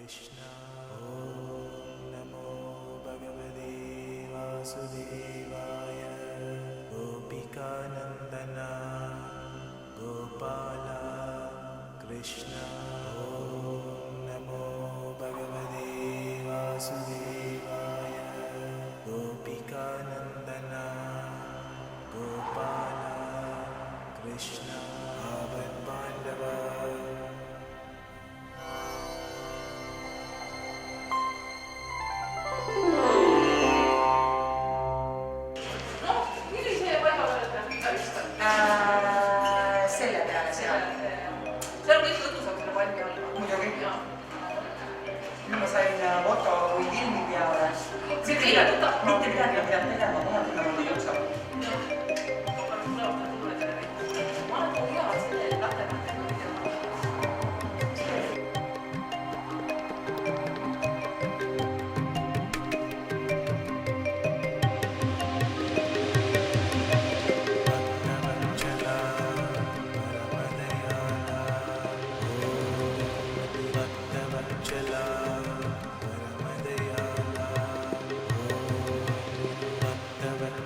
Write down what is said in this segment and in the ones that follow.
कृष्ण ॐ नमो भगवते वासुदेवाय गोपिकानन्दना गोपाल कृष्ण ॐ नमो भगवते वासुदेवाय गोपिकानन्दना गोपाल कृष्ण Pandava selle peale seal. Seal on kõik lõdusalt selle valmi alla. Muidugi. Nüüd ma sain foto või filmi peale. Mitte midagi ei pea tegema, kohati nagu ta juksab. Ma olen hea selle latematega video.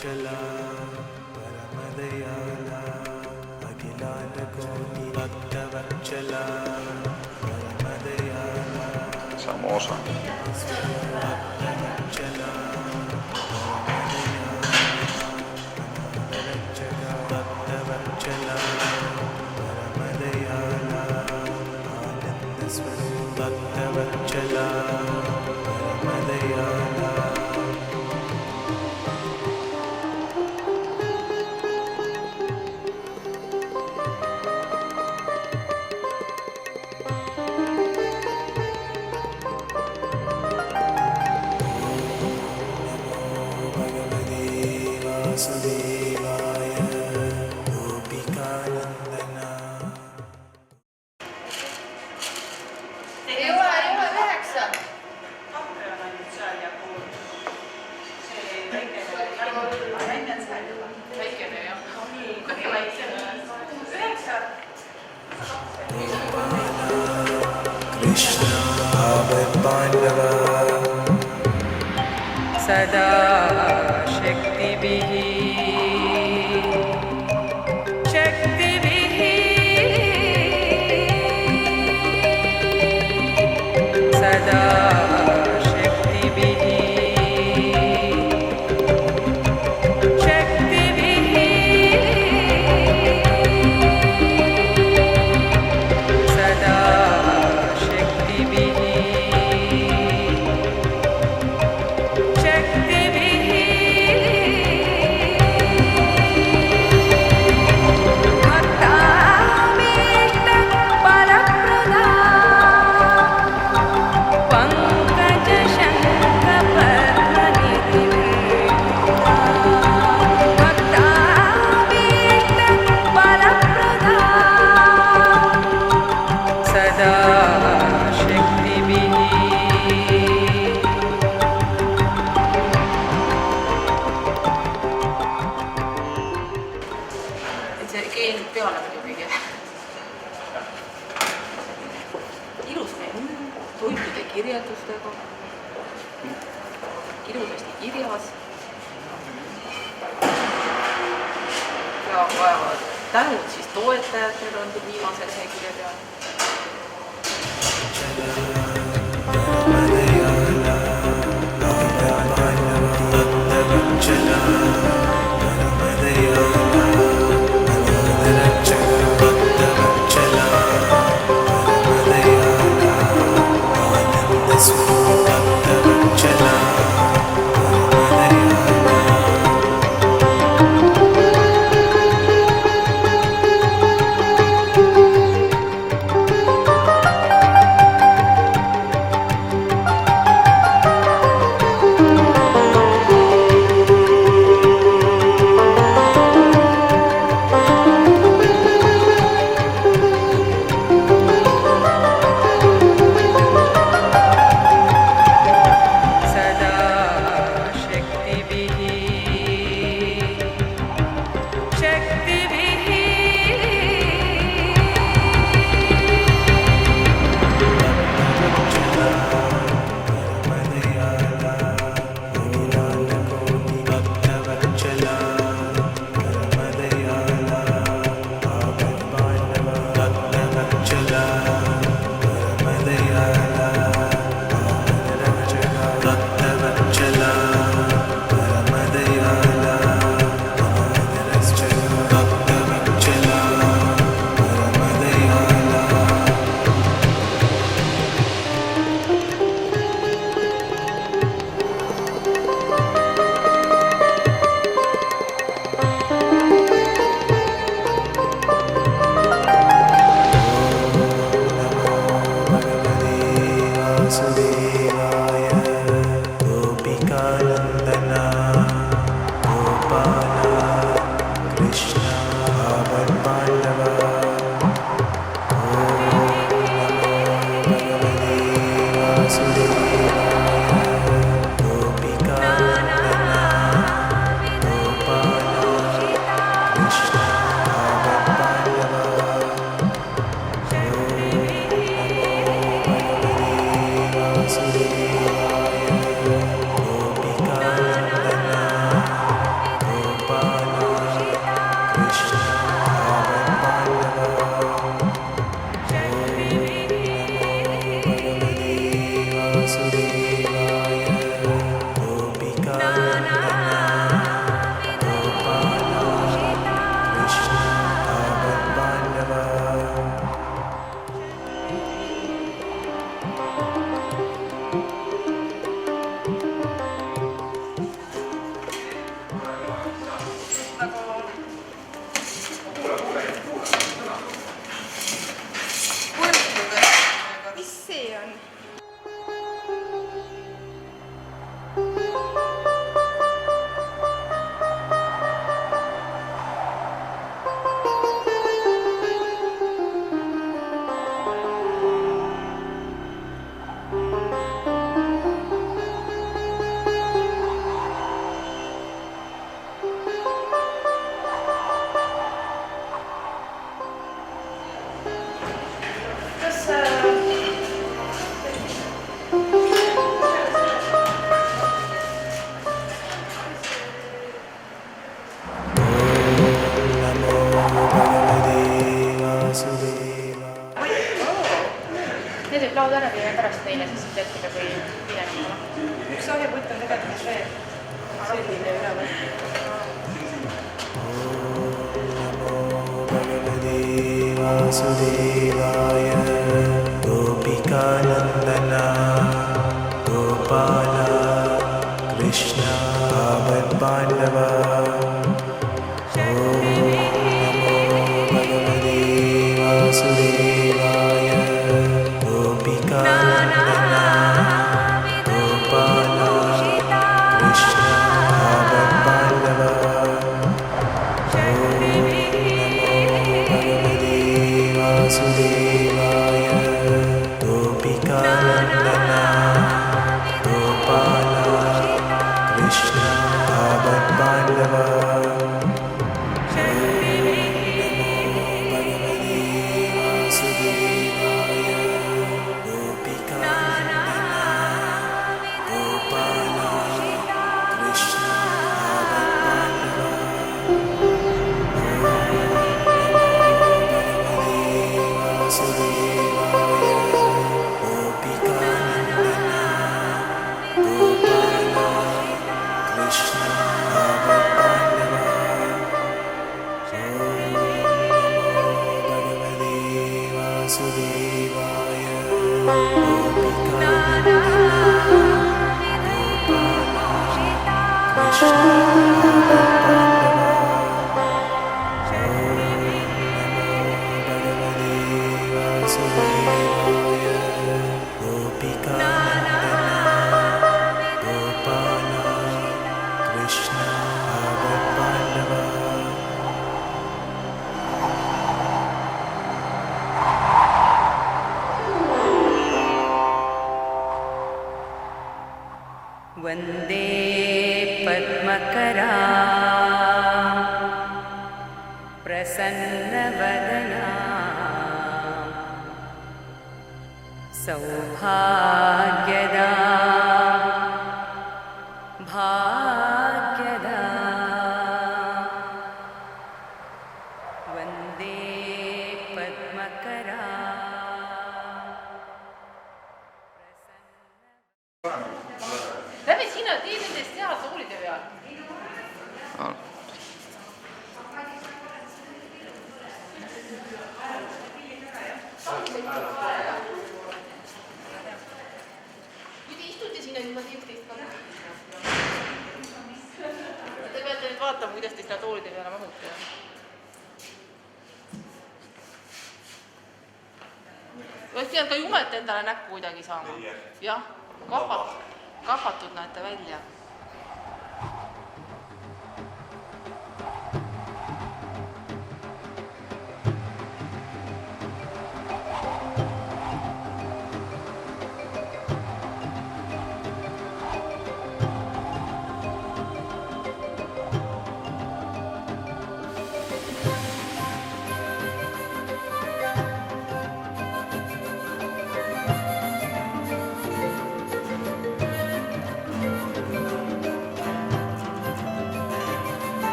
चला परमदयाला अखिलांडकोटि भक्तवत्सला परमदयाला Samosa. भक्तवत्सला भक्तवत्सला परमदयाला आनन्दस्वरूप भक्तवत्सला परमदयाला वासुदेवाय गोपिकानन्दना Ei ole 9. Tapre on ainult seal ja pool. See väike on seal juba. Väikene jah. Kõige väiksem. 9. कृष्ण पाण्डव सदा शक्तिभिः सदा शक्तिभिः सदा शक्तिभिः See keel peale muidugi. Ilus menu, toitude kirjeldustega. Ilusasti kirjas. Ja tänud siis toetajatele on viimase lehekülje peal. laod ära teeme pärast teile siis teatega või midagi. Üks sarjapõtt on tegelikult veel selline üleval. Bhagavate Vasudevaya Gopika Nandana Gopala Krishna Pandava Vasudevaya Gopika Nandana Gopala Krishna Pandava Vasudevaya Gopika Nandana Gopala Krishna Pandava वन्दे पद्मकरा प्रसन्नवदना सौभाग्यदा भाग्यदा वन्दे पद्मकरा Lähme sina, tee nendest seal toolide peal. Kui te istute sinna niimoodi üksteist ka. Te peate nüüd vaatama, kuidas te seda toolide peale mahute. Oleks pidanud ka jumet endale näkku kuidagi saama. Jah, kahvatud näete välja.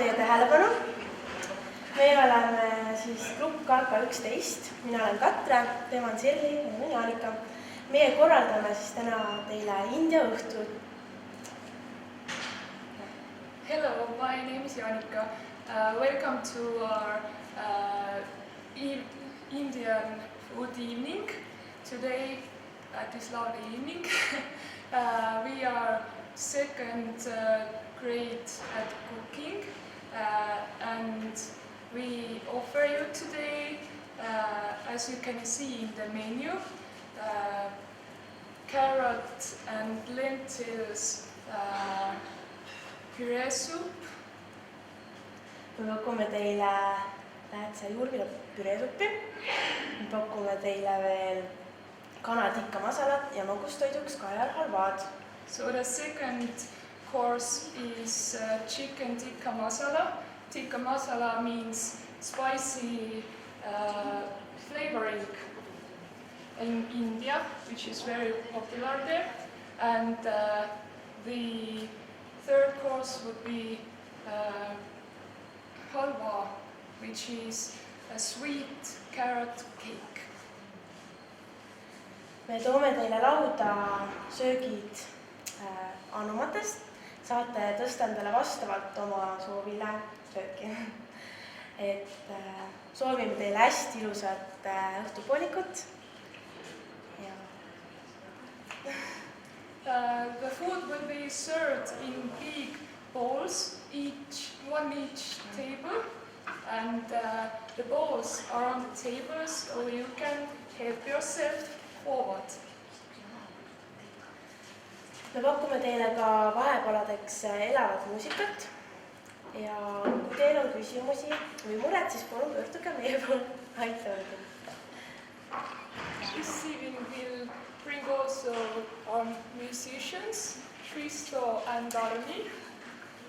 teie tähelepanu. Me oleme siis grupp Karka 11. Mina olen Katre, tema on Sirli ja mina olen Jaanika. Meie korraldame siis täna teile India õhtu. Hello, my name is Jaanika. Welcome to our Indian food evening. Today, at this lovely evening, we are second grade at cooking, and we offer you today, as you can see in the menu, carrot and lentils puree soup. Me pakume teile tähtsa juurvila püreesuppi. Me pakume teile veel kana tikka masalat ja magustoiduks kajar halvaad. So the second course is chicken tikka masala. Tikka masala means spicy flavoring in India, which is very popular there. And the third course would be halwa, which is a sweet carrot cake. Me toome teile lauda söögid anumatest. Saate tõsta endale vastavalt oma soovile sööki. Et soovime teile hästi ilusat õhtupoolikut. The food will be served in big bowls, one each table, and the bowls are on the tables, so you can help yourself forward. Me pakume teile ka vahepaladeks elavat muusikat ja kui teil on küsimusi või mured, siis palun pöörduge meie poole aitavad. This evening will bring also our musicians, Kristo and Arni,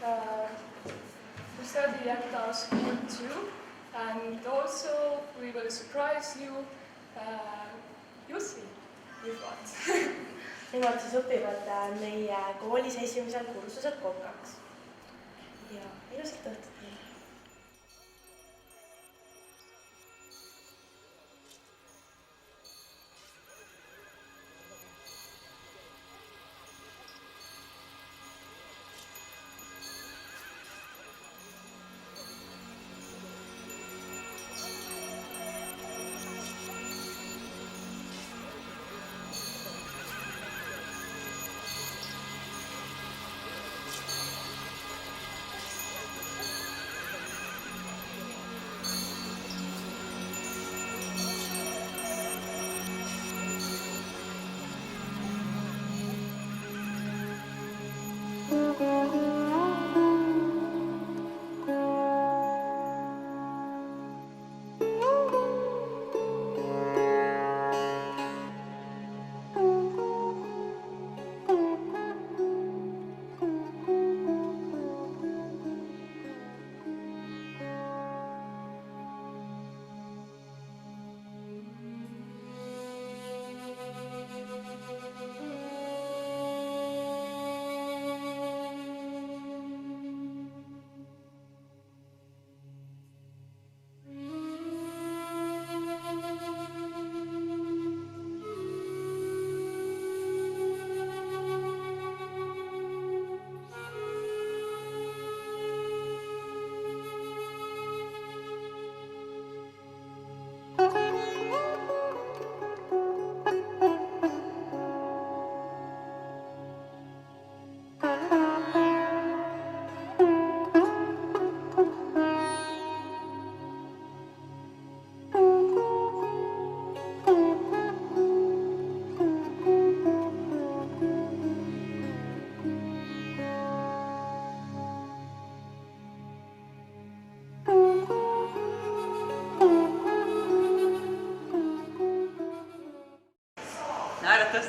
who study at our school too, and also we will surprise you, Jussi, with what? Nemad siis õpivad meie koolis esimesel kursusel kokaks. Ja ilusat õhtut teile!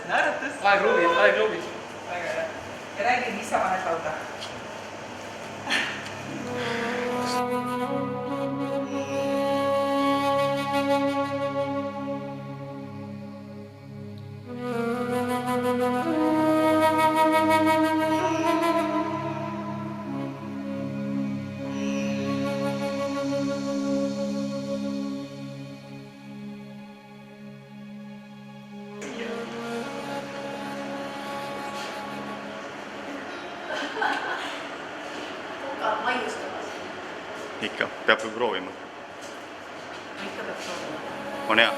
Naeratas. Aeg ruumis. Väga hea. Ja räägi, mis sa paned lauda? ikka, peab ju proovima. Ikka peab proovima. On hea?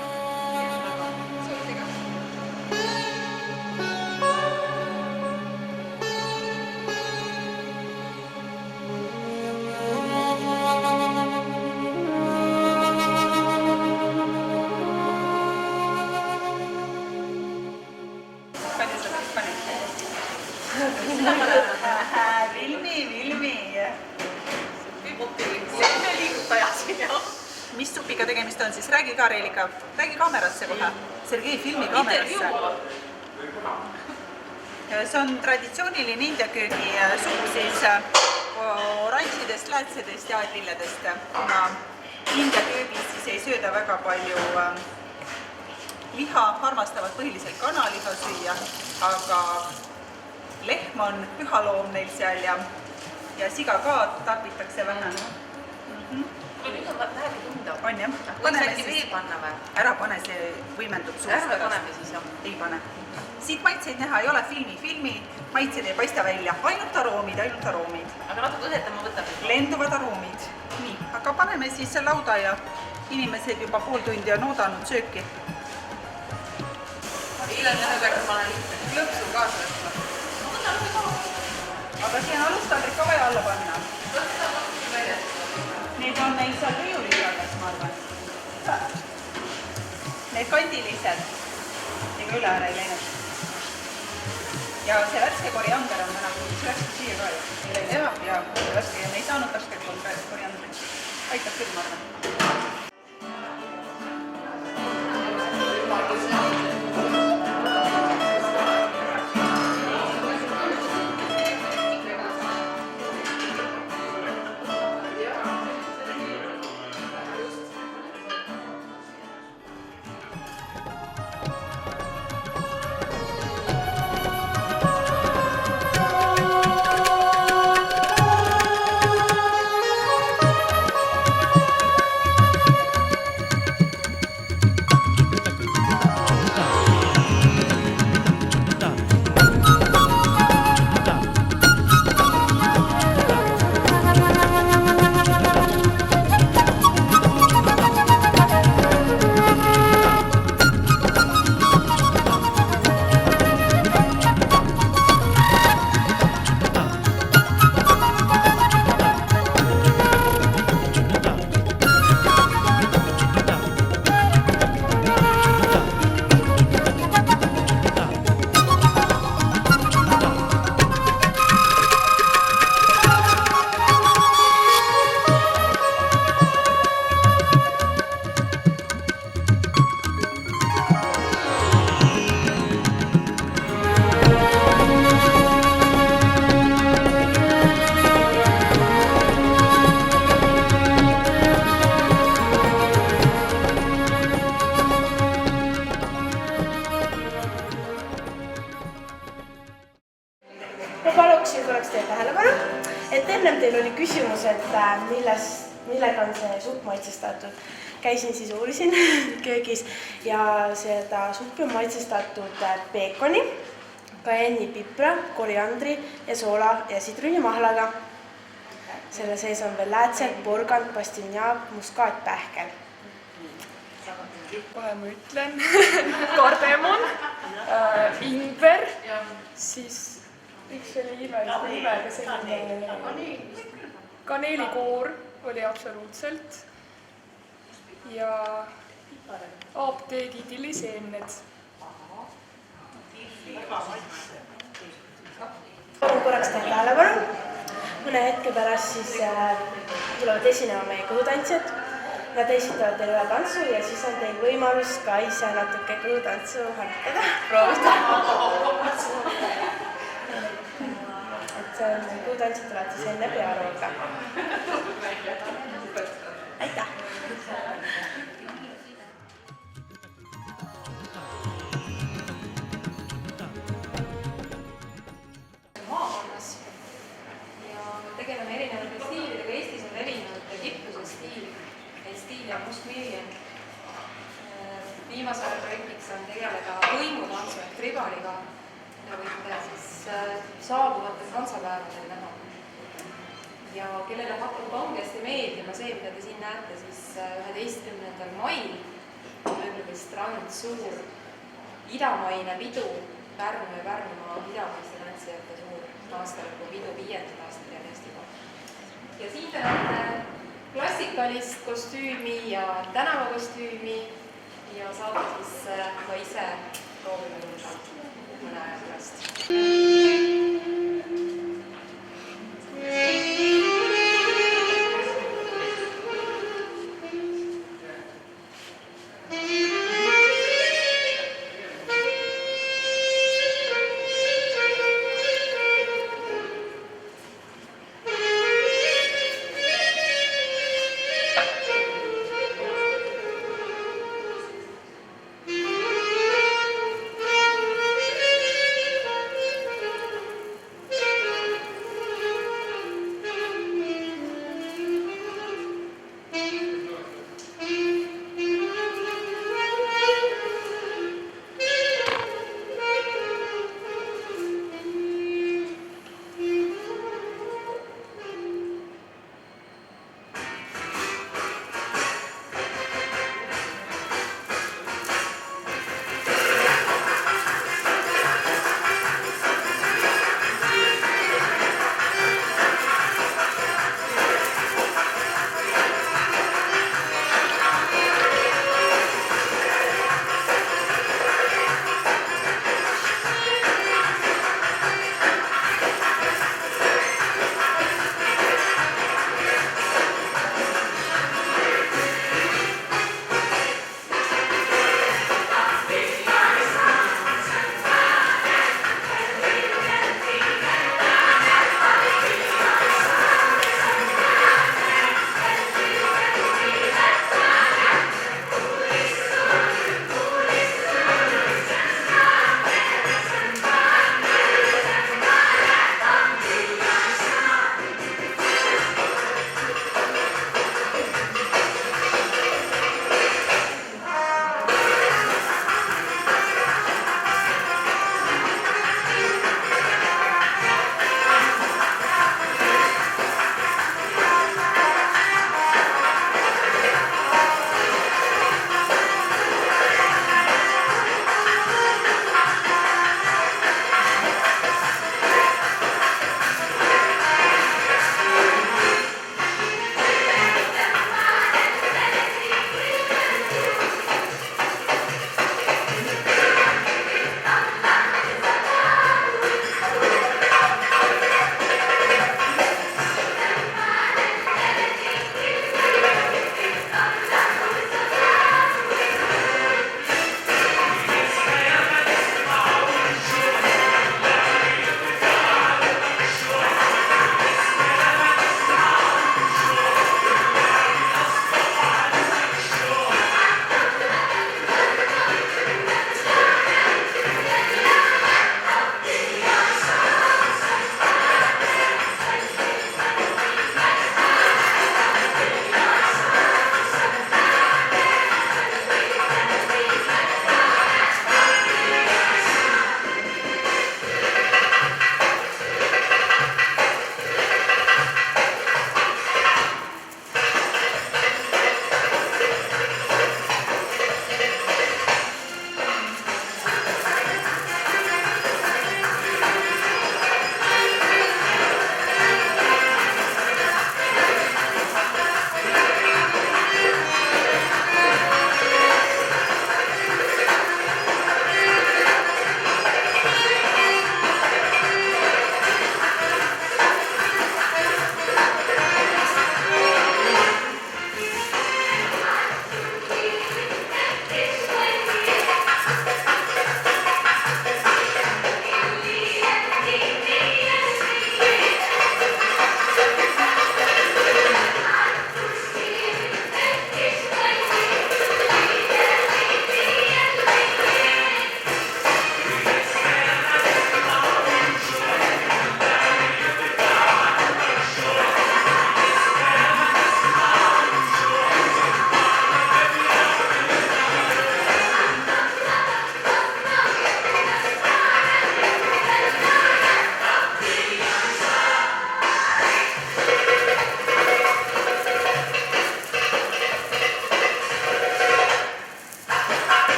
Mis supiga tegemist on siis? Räägi ka, Reelika. Räägi kaamerasse kohe. Sergei, filmi kaamerasse. See on traditsiooniline India köögi supp siis oranžidest, läätsedest ja aedlilledest. Kuna India köögis siis ei sööda väga palju liha, armastavad põhiliselt kanaliha süüa, aga lehm on pühaloom neil seal ja siga ka tarbitakse vähem. Nüüd on vähegi tunda. On jah? Võiks äkki veel panna või? Ära pane, see võimendub suust. Ärme paneme siis jah. Ei pane. Siit maitseid näha ei ole, filmi maitseid ei paista välja. Ainult aroomid. Aga natuke õhetama võtab. Lenduvad aroomid. Nii, aga paneme siis lauda ja inimesed juba pool tundi on oodanud sööki. Lõpsu kaasa võtma. Aga siin on alustadrik ka vaja alla panna. Need on neil seal riiulil alles, ma arvan. Need kandilised. Ega üle ära ei läinud. Ja see värske koriander on täna kuulus värske siia ka ju. Ja värske ja me ei saanud värske koriandrit. Aitab küll, ma arvan. Teil oli küsimus, et millega on see supp maitsestatud. Käisin siis uurisin köögis ja seda suppi on maitsestatud peekoni, kajenni, pipra, koriandri ja soola ja sidrunimahlaga. Selle sees on veel läätsed, porgand, pastinjaak, muskaat, pähkel. Kohe ma ütlen kardemon, ingver, siis üks oli imega selline kaneelikoor oli absoluutselt ja apteegi tilliseemned. Palun korraks teie tähelepanu. Mõne hetke pärast siis tulevad esinema meie kõhutantsijad. Nad esitavad teile ühe tantsu ja siis on teil võimalus ka ise natuke kõhutantsu harjutada. Proovida. Kõhutantsijad tulevad siis enne pearooga. Aitäh! Maakonnas ja tegeleme erinevate stiilidega. Eestis on levinud Egiptuse stiil, et stiil on mustmiljon. Viimase aja projektiks on tegeleda hõimutantsu ehk tribaliga, mida võite siis saabuvatel kantsapäevadel näha. ja kellele hakkab kangesti meeldima see, mida te siin näete, siis 11. mail Mööbli strand, suur idamaine pidu, Pärnu ja Pärnumaa idamaiste tantsijate suur aastalõpupidu 5. aastat järjest juba. Ja siin te näete klassikalist kostüümi ja tänavakostüümi ja saate siis ka ise proovida mõnda mõne aja pärast.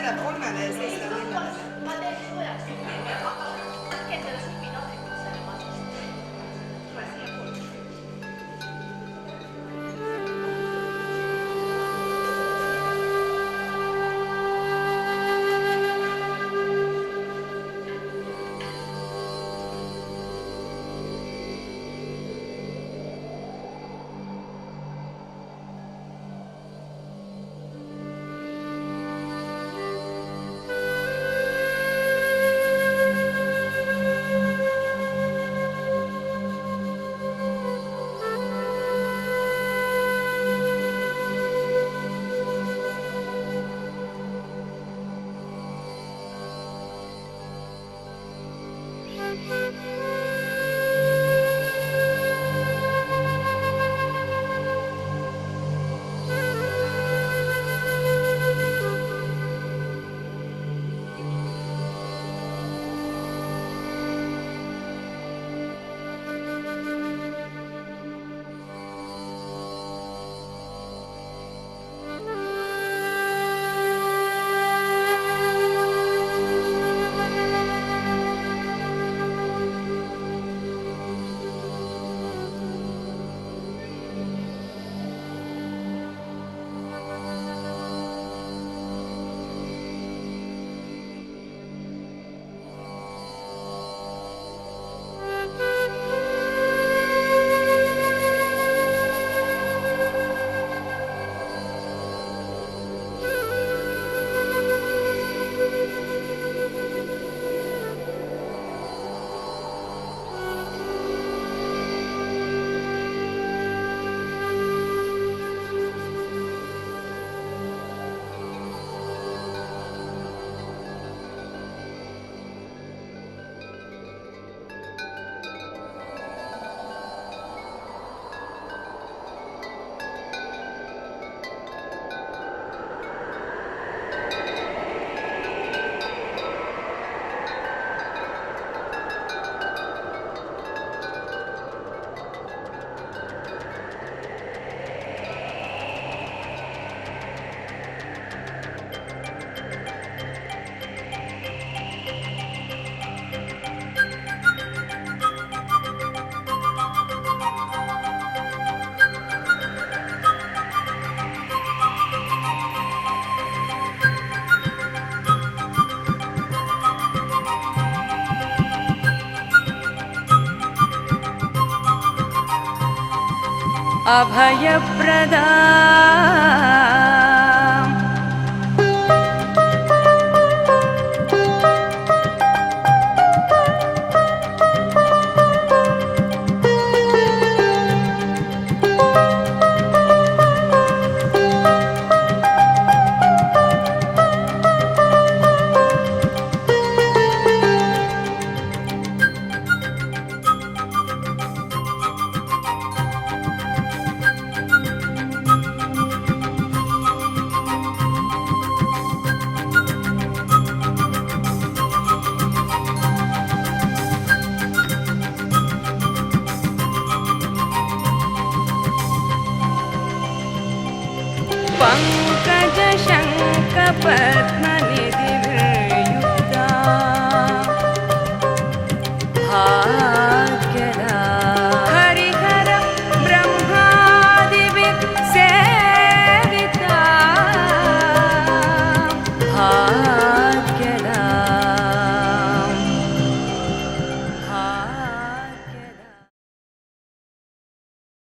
näidata 3-7 linnadele. ma teen soojaks. võtke endale supinabrikut selle maast. tule siia poole. अभयप्रदा पङ्कजशङ्खपद्म